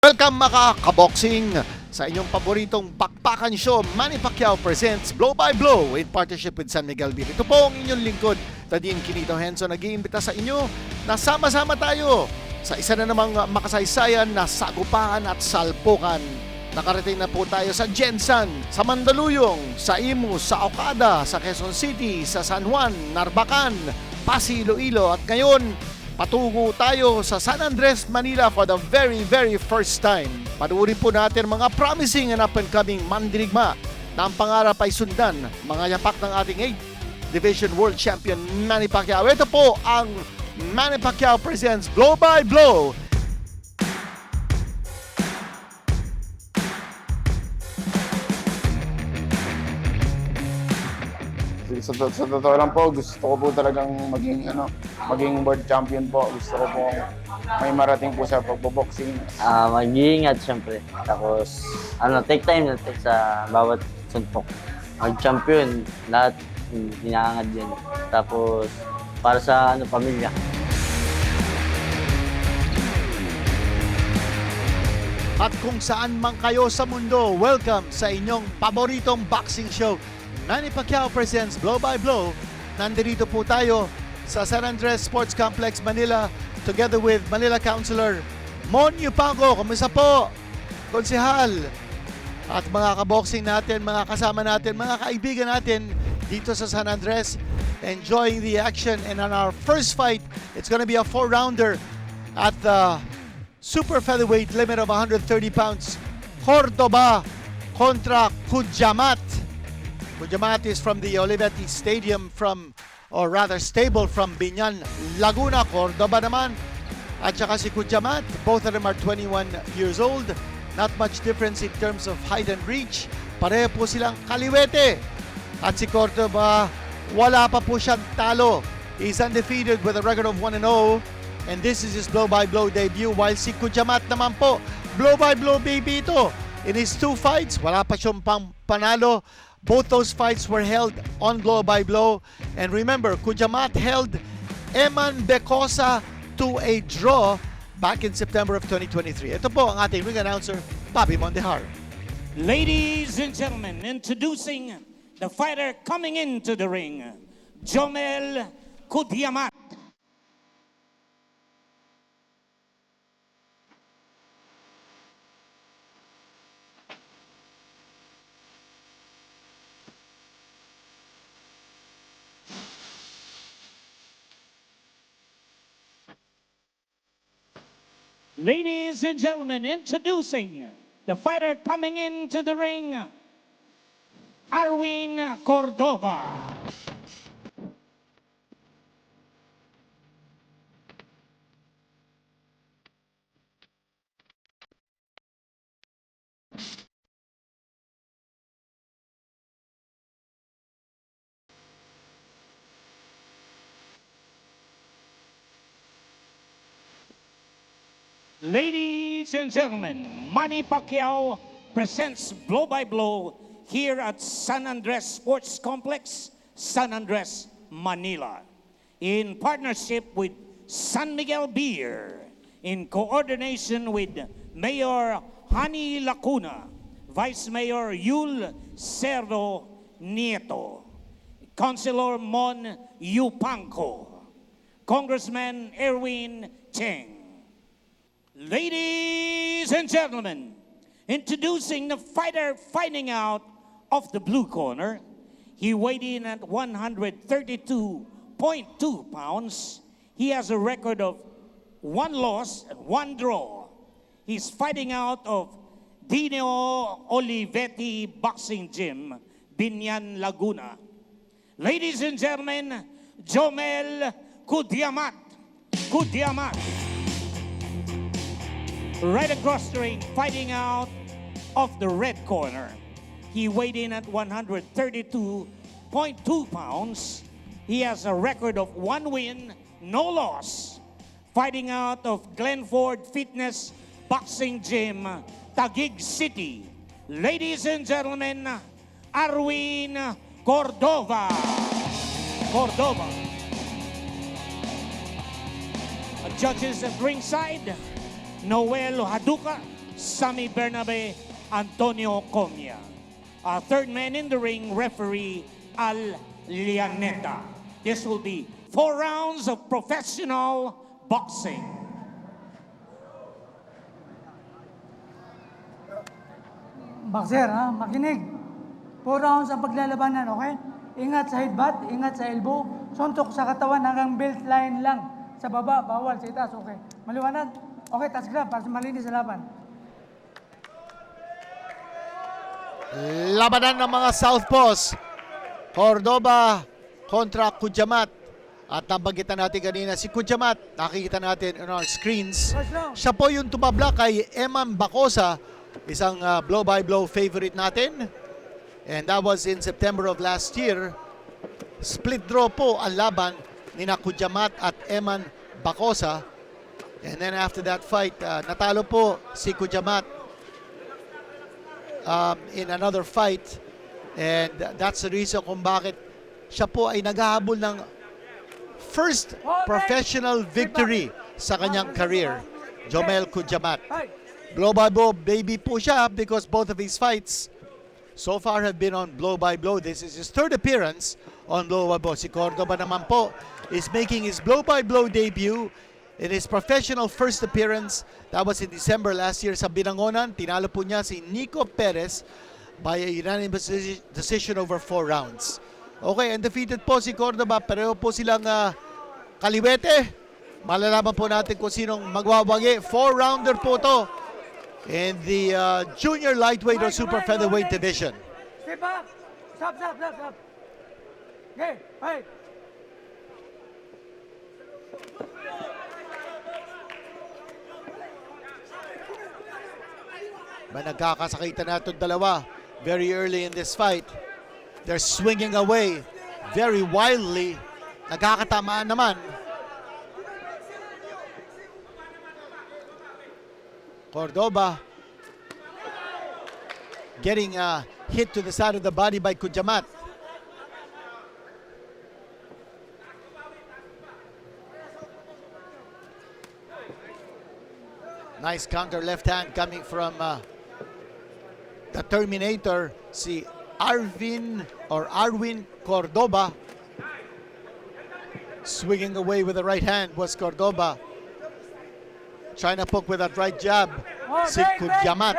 Welcome mga kaboxing sa inyong paboritong Bakbakan show. Manny Pacquiao presents Blow by Blow in partnership with San Miguel Beer. Ito po ang inyong lingkod, Tadin Kinito Henson, nag-iimbita sa inyo na sama-sama tayo sa isa na namang makasaysayan na sagupaan at salpukan. Nakarating na po tayo sa Jensan, sa Mandaluyong, sa Imus, sa Okada, sa Quezon City, sa San Juan, Narbacan, Pasig, Iloilo at ngayon patungo tayo sa San Andres, Manila for the very first time. Panuorin po natin mga promising and up-and-coming mandirigma na ang pangarap ay sundan, mga yapak ng ating 8th Division World Champion Manny Pacquiao. Ito po ang Manny Pacquiao presents Blow by Blow. Sa totoo lang po, gusto ko po talagang maging world champion po. Gusto ko po may marating po sa pagboboxing. Mag-iingat syempre. Tapos, take time natin sa bawat suntok. Mag-champion, lahat inaangad yan. Tapos, para sa pamilya. At kung saan man kayo sa mundo, welcome sa inyong paboritong boxing show. Manny Pacquiao presents Blow by Blow. Nandito po tayo sa San Andres Sports Complex, Manila, together with Manila Councilor Mon Yupango. Kumusta po, Konsehal? At mga kaboxing natin, mga kasama natin, mga kaibigan natin dito sa San Andres, enjoying the action. And on our first fight, it's gonna be a 4-rounder at the super featherweight limit of 130 pounds. Cordova kontra Cudiamat. Cudiamat is from the Olivetti Stadium stable from Biñan, Laguna. Cordova naman at saka si Cudiamat, both of them are 21 years old. Not much difference in terms of height and reach. Pareho po silang kaliwete. At si Cordova, wala pa po siyang talo. He's undefeated with a record of 1-0. And this is his blow-by-blow debut. While si Cudiamat naman po, blow-by-blow baby ito. In his 2 fights, wala pa siyang panalo. Both those fights were held on blow-by-blow. And remember, Cudiamat held Eman Becosa to a draw back in September of 2023. Ito po ang ating ring announcer, Bobby Mondehar. Ladies and gentlemen, introducing the fighter coming into the ring, Jommel Cudiamat. Ladies and gentlemen, introducing the fighter coming into the ring, Arwin Cordova. Ladies and gentlemen, Manny Pacquiao presents Blow by Blow here at San Andres Sports Complex, San Andres, Manila. In partnership with San Miguel Beer, in coordination with Mayor Hani Lacuna, Vice Mayor Yul Cerdo Nieto, Councilor Mon Yupanco, Congressman Arwin Cheng. Ladies and gentlemen, introducing the fighter fighting out of the blue corner. He weighed in at 132.2 pounds. He has a record of 1 loss and 1 draw. He's fighting out of Dino Olivetti Boxing Gym, Biñan, Laguna. Ladies and gentlemen, Jommel Cudiamat. Right across the ring, fighting out of the red corner. He weighed in at 132.2 pounds. He has a record of 1 win, no loss. Fighting out of Glenford Fitness Boxing Gym, Taguig City. Ladies and gentlemen, Arwin Cordova. Judges at ringside, Noel Haduka, Sammy Bernabe, Antonio Comia. Third man in the ring, referee Al Lianeta. This will be 4 rounds of professional boxing. Boxer, ha? Makinig. 4 rounds ang paglalabanan, okay? Ingat sa headbutt, ingat sa elbow, suntok sa katawan hanggang belt line lang. Sa baba, bawal, sa itaas, okay. Maliwanag? Okay, taas grab para malinis sa laban. Labanan ng mga Southpaws. Cordova kontra Cudiamat. At nabanggit natin kanina si Cudiamat. Nakikita natin on our screens. Siya po yung tumabla kay Eman Bacosa, isang blow-by-blow favorite natin. And that was in September of last year. Split draw po ang laban ni Cudiamat at Eman Bacosa. And then after that fight, natalo po si Cudiamat in another fight. And that's the reason kung bakit siya po ay naghahabol ng first professional victory sa kanyang career. Jommel Cudiamat. Blow-by-blow baby po siya because both of his fights so far have been on blow-by-blow. This is his third appearance on blow-by-blow. Si Cordova naman po is making his blow-by-blow debut in his professional first appearance. That was in December last year sa Binangonan. Tinalo po niya si Nico Perez by a unanimous decision over 4 rounds. Okay, undefeated po si Cordova. Pareho po silang kaliwete. Malalaman po natin kung sinong magwawagi. 4-rounder po to in the junior lightweight or super featherweight division. Step back. Stop. Okay, hey. May nagkakasakitan na itong dalawa very early in this fight. They're swinging away very wildly. Nagkakatamaan naman. Cordova getting hit to the side of the body by Cudiamat. Nice counter left hand coming from the Terminator, si Arwin Cordova. Swinging away with the right hand was Cordova. Trying to poke with that right jab, si Cudiamat.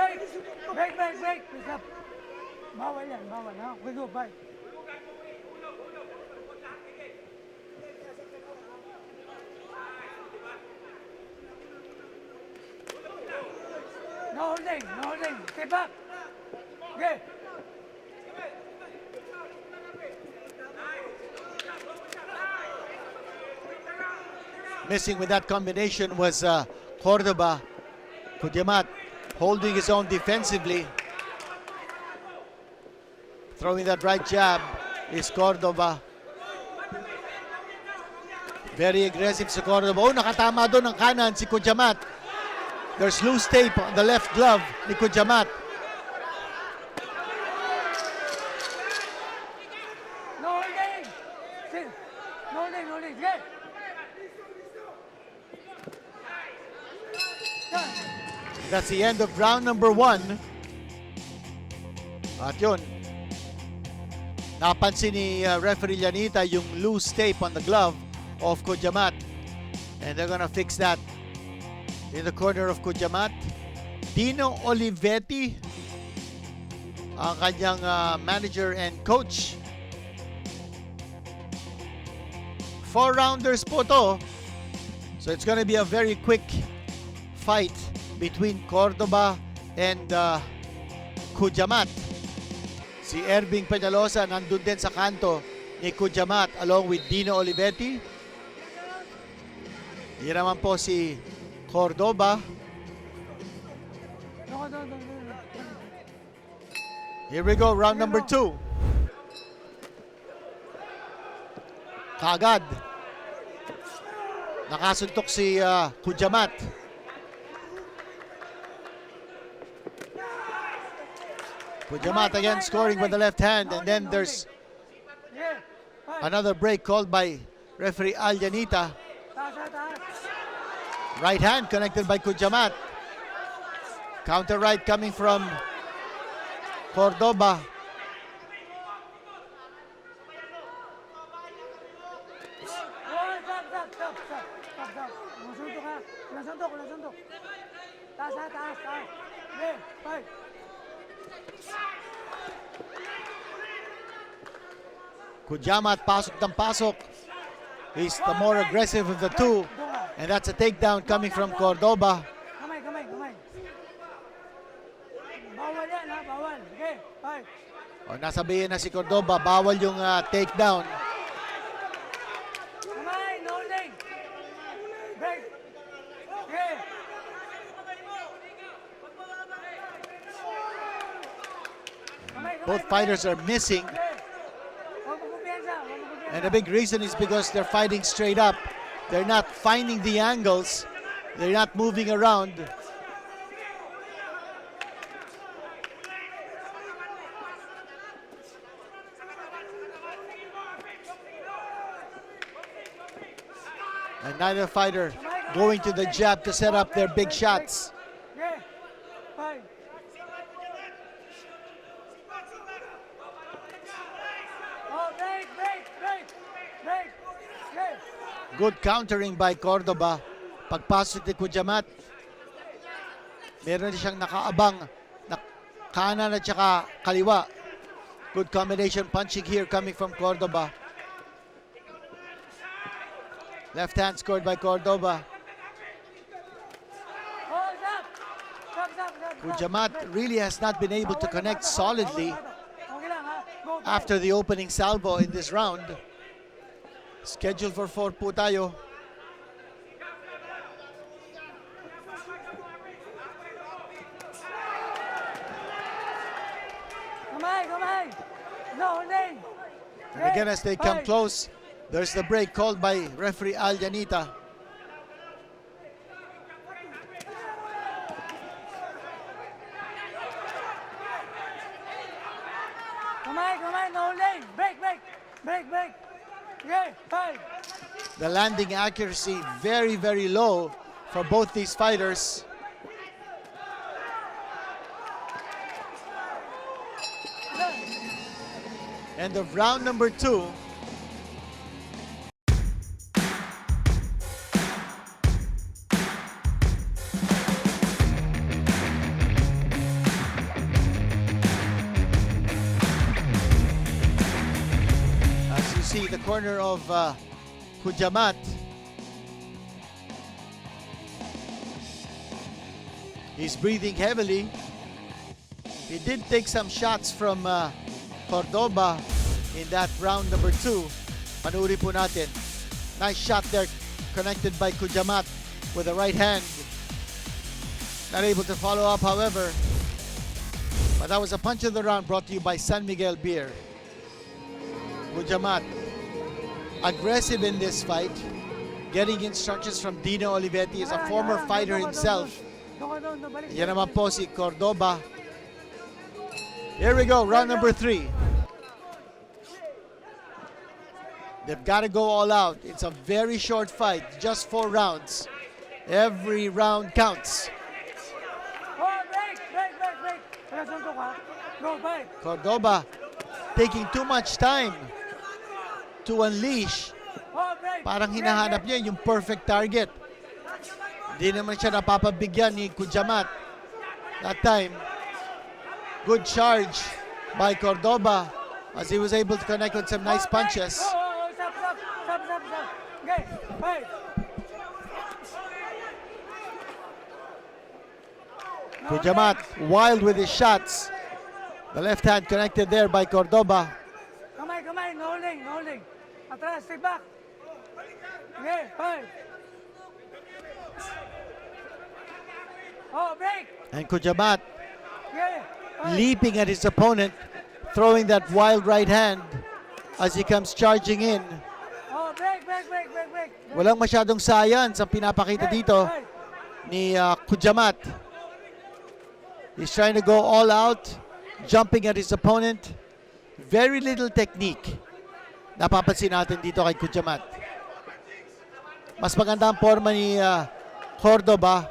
Break. Stop. Bawal yan, bawal. Ha? We go, bye. No holding. Step back. Okay. Missing with that combination was Cordova. Cudiamat holding his own defensively. Throwing that right jab is Cordova. Very aggressive si Cordova. Oh, nakatama doon ng kanan si Cudiamat. There's loose tape on the left glove ni Cudiamat. No holding. No holding. Okay. That's the end of round number 1. At yun, napansin ni referee Llanita yung loose tape on the glove of Cudiamat. And they're gonna fix that. In the corner of Cudiamat, Dino Olivetti, ang kanyang manager and coach. 4-rounders po to. So it's gonna be a very quick fight between Cordova and Cudiamat. Si Erving Peñalosa nandun din sa kanto ni Cudiamat along with Dino Olivetti. Yan naman po si Cordova. No. Here we go, round number 2. Kagad. Nakasuntok si Cudiamat. Cudiamat again scoring with the left hand, and then there's another break called by referee Al Llanita. Taas. Right hand connected by Cudiamat. Counter right coming from Cordova. Stop. Suntok ha. Walang suntok. Taas. Okay, fight. Cudiamat pasok ng pasok. He's the more aggressive of the two. And that's a takedown coming from Cordova. Kamay. Bawal yan ha, bawal. Okay, fight. O, nasabihin na si Cordova, bawal yung takedown. Kamay, no leg. Break. Okay. Kamay. Both fighters are missing. Okay. Huwag mo kumpiyansa. And the big reason is because they're fighting straight up. They're not finding the angles. They're not moving around. And neither fighter going to the jab to set up their big shots. Okay, fight. Oh, break. Okay. Good countering by Cordova. Pagpasok ni Cudiamat, meron siyang nakaabang na kanan at saka kaliwa. Good combination punching here coming from Cordova. Left hand scored by Cordova. Oh, stop. Cudiamat really has not been able to connect solidly Okay lang ha. Go, fight. after the opening salvo in this round. Scheduled for 4 po tayo. Kamay. No leg. And again, as they come close, there's the break called by referee Al Yanita. Kamay, no leg. Break. Okay, fight. The landing accuracy very, very low for both these fighters. End of round number 2. As you see, the corner of Cudiamat. He's breathing heavily. He did take some shots from Cordova in that round number 2. Panoorin po natin. Nice shot there, connected by Cudiamat with the right hand. Not able to follow up, however. But that was a punch of the round brought to you by San Miguel Beer. Cudiamat, aggressive in this fight, getting instructions from Dino Olivetti. Is a former fighter himself. Yan naman po si Cordova. Here we go, round number 3. They've got to go all out. It's a very short fight, just 4 rounds. Every round counts. Oh, break. Wala suntok ha. Go, fight. Cordova taking too much time to unleash. Oh, break. Parang hinahanap niya yung perfect target. Hindi naman siya napapabigyan ni Cudiamat. That time, good charge by Cordova as he was able to connect with some nice punches. Oh, stop. Okay, fight. Cudiamat wild with his shots. The left hand connected there by Cordova. Kamay, no leg. Atras, stay back. Okay, fight. Oh, break. And Cudiamat Okay, fight. leaping at his opponent, throwing that wild right hand as he comes charging in. Oh, break. Walang masyadong science ang pinapakita dito Fight. ni Cudiamat. He's trying to go all out, jumping at his opponent. Very little technique. Napapansin natin dito kay Cudiamat. Mas maganda ang forma ni Cordova.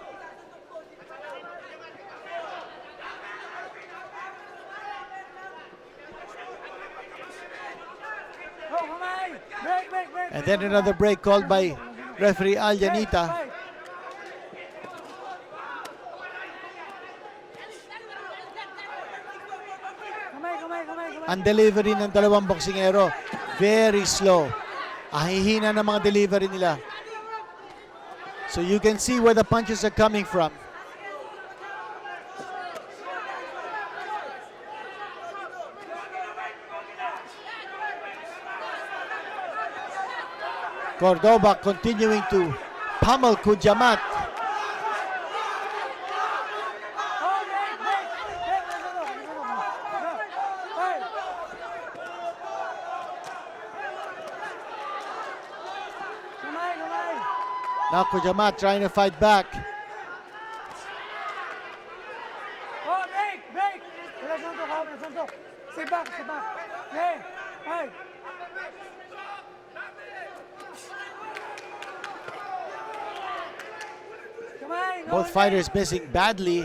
And then another break called by referee Aljanita. Ang delivery ng dalawang boksingero, very slow. Ang hihina ng mga delivery nila. So you can see where the punches are coming from. Cordova continuing to pummel Cudiamat. Now Cudiamat trying to fight back. Oh, break! Suntok. Sit back. Hey. Both fighters missing badly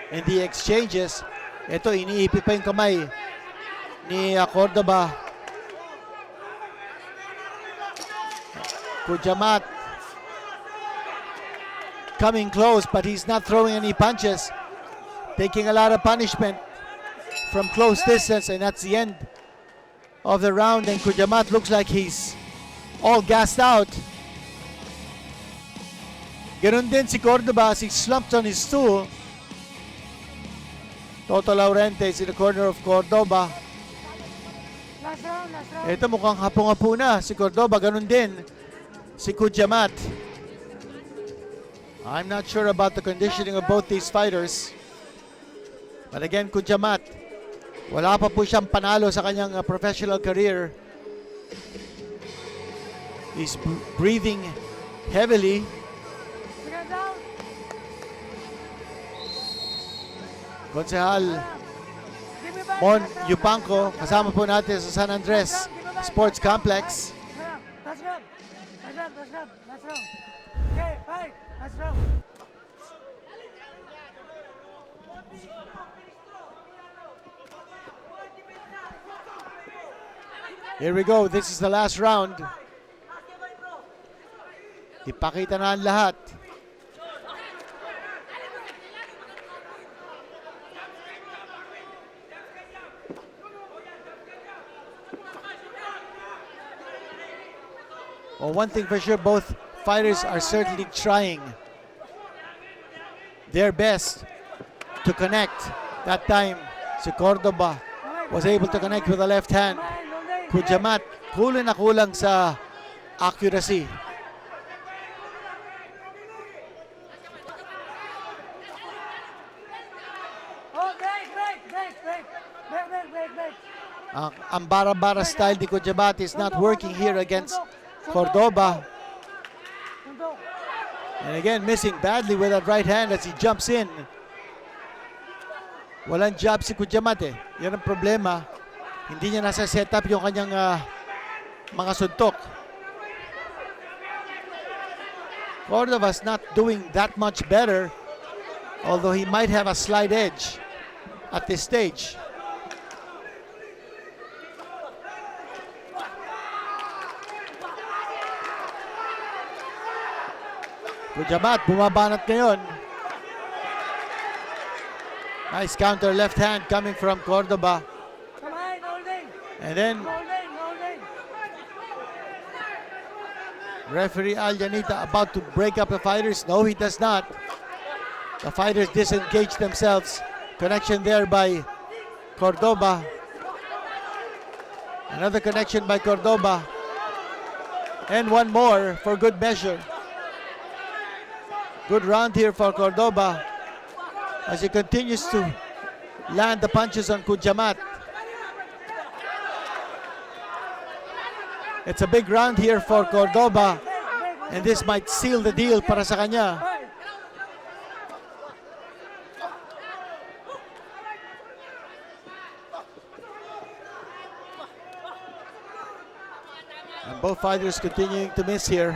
in the exchanges. Ito, iniipit pa yung kamay ni Cordova. Cudiamat coming close, but he's not throwing any punches. Taking a lot of punishment from close distance, and that's the end of the round. And Cudiamat looks like he's all gassed out. Ganun din si Cordova as he slumped on his stool. Toto Laurente is in the corner of Cordova. Last round. Ito mukhang hapong-hapo na si Cordova. Ganun din si Cudiamat. I'm not sure about the conditioning of both these fighters. But again, Cudiamat, wala pa po siyang panalo sa kanyang professional career. He's breathing heavily. Konsehal Mon Yupanco, kasama po natin sa San Andres Sports Complex. Last round. Okay, fight. Last round. Here we go. This is the last round. Ipakita na ang lahat. Well, one thing for sure, both fighters are certainly trying their best to connect. That time, si Cordova was able to connect with the left hand. Cudiamat, kulang na kulang sa accuracy. Oh, break. Ang bara-bara style ni Cudiamat is not working here against Cordova. And again, missing badly with that right hand as he jumps in. Walang jab si Cudiamat eh. Yan ang problema. Hindi niya nasa setup yung kanyang mga suntok. Cordova's not doing that much better, although he might have a slight edge at this stage. Cudiamat bumabanat ngayon. Nice counter left hand coming from Cordova. And then referee Aljanita about to break up the fighters. No, he does not. The fighters disengage themselves. Connection there by Cordova. Another connection by Cordova. And one more for good measure. Good round here for Cordova as he continues to land the punches on Cudiamat. It's a big round here for Cordova, and this might seal the deal para sa kanya. And both fighters continuing to miss here,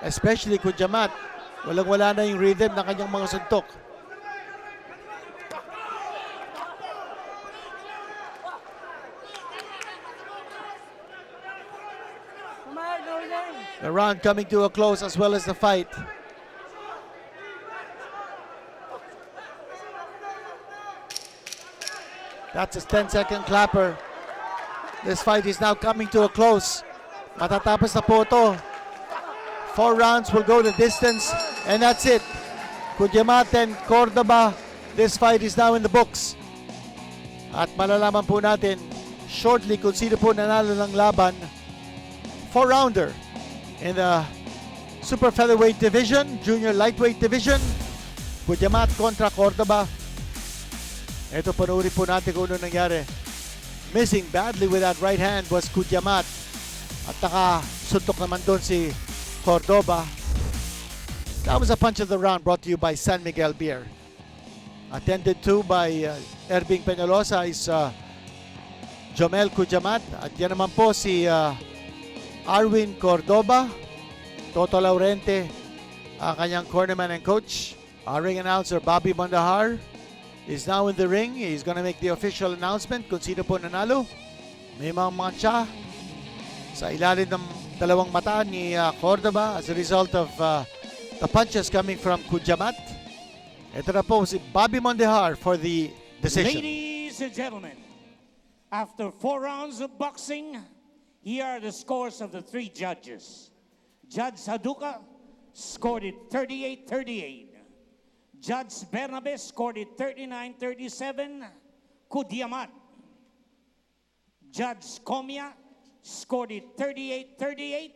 especially Cudiamat. Walang-wala na yung rhythm ng kanyang mga suntok. The round coming to a close as well as the fight. That's a 10-second clapper. This fight is now coming to a close. Matatapos na po ito. 4 rounds will go the distance, and that's it. Cudiamat and Cordova, this fight is now in the books. At malalaman po natin shortly kung sino po nanalo ng laban. 4-rounder in the super featherweight division, junior lightweight division. Cudiamat kontra Cordova. Ito, panoorin po natin kung ano nangyari. Missing badly with that right hand was Cudiamat. At nakasuntok naman doon si Cordova. That was a punch of the round brought to you by San Miguel Beer. Attended to by Erving Peñalosa is Jommel Cudiamat. At yan naman po si Arwin Cordova. Toto Laurente, ang kanyang cornerman and coach. Our ring announcer Bobby Mondahar is now in the ring. He's gonna make the official announcement kung sino po nanalo. May mga mancha sa ilalim ng dalawang mata ni Cordova as a result of the punches coming from Cudiamat. Ito na po si Bobby Mondahar for the decision. Ladies and gentlemen, after 4 rounds of boxing, here are the scores of the 3 judges. Judge Haduka scored it 38-38. Judge Bernabe scored it 39-37. Cudiamat. Judge Comia scored it 38-38.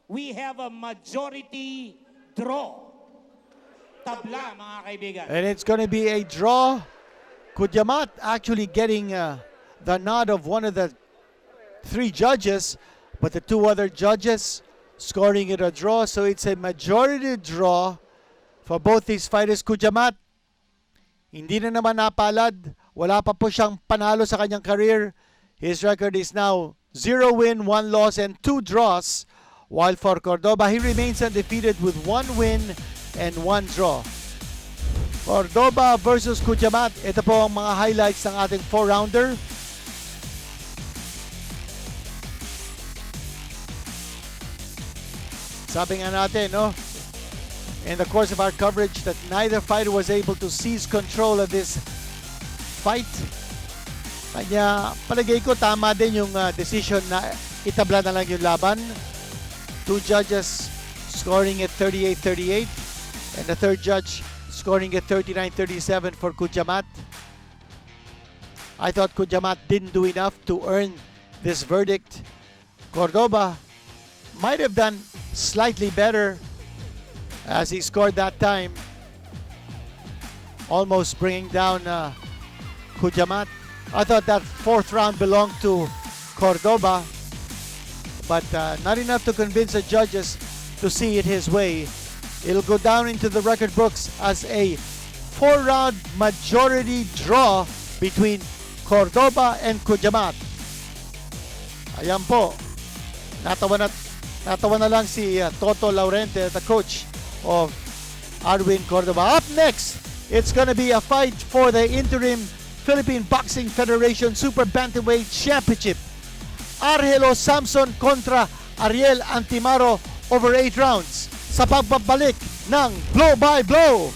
We have a majority draw. Tabla, mga kaibigan. And it's going to be a draw. Cudiamat actually getting the nod of one of the 3 judges, but the 2 other judges scoring it a draw. So it's a majority draw for both these fighters. Cudiamat, hindi na naman napalad. Wala pa po siyang panalo sa kanyang career. His record is now 0 win, 1 loss, and 2 draws. While for Cordova, he remains undefeated with 1 win and 1 draw. Cordova versus Cudiamat. Ito po ang mga highlights ng ating 4-rounder. Sabi nga natin, no, in the course of our coverage that neither fighter was able to seize control of this fight. Kanya, palagay ko tama din yung decision na itabla na lang yung laban. 2 judges scoring at 38-38 and the 3rd judge scoring at 39-37 for Cudiamat. I thought Cudiamat didn't do enough to earn this verdict. Cordova might have done slightly better as he scored that time, almost bringing down Cudiamat. I thought that 4th round belonged to Cordova, but not enough to convince the judges to see it his way. It'll go down into the record books as a 4-round majority draw between Cordova and Cudiamat. Ayan po, natawa na lang si Toto Laurente, the coach of Arwin Cordova. Up next, it's gonna be a fight for the interim Philippine Boxing Federation Super Bantamweight Championship. Argelo Samson kontra Ariel Antimaro over 8 rounds sa pagbabalik ng Blow by Blow.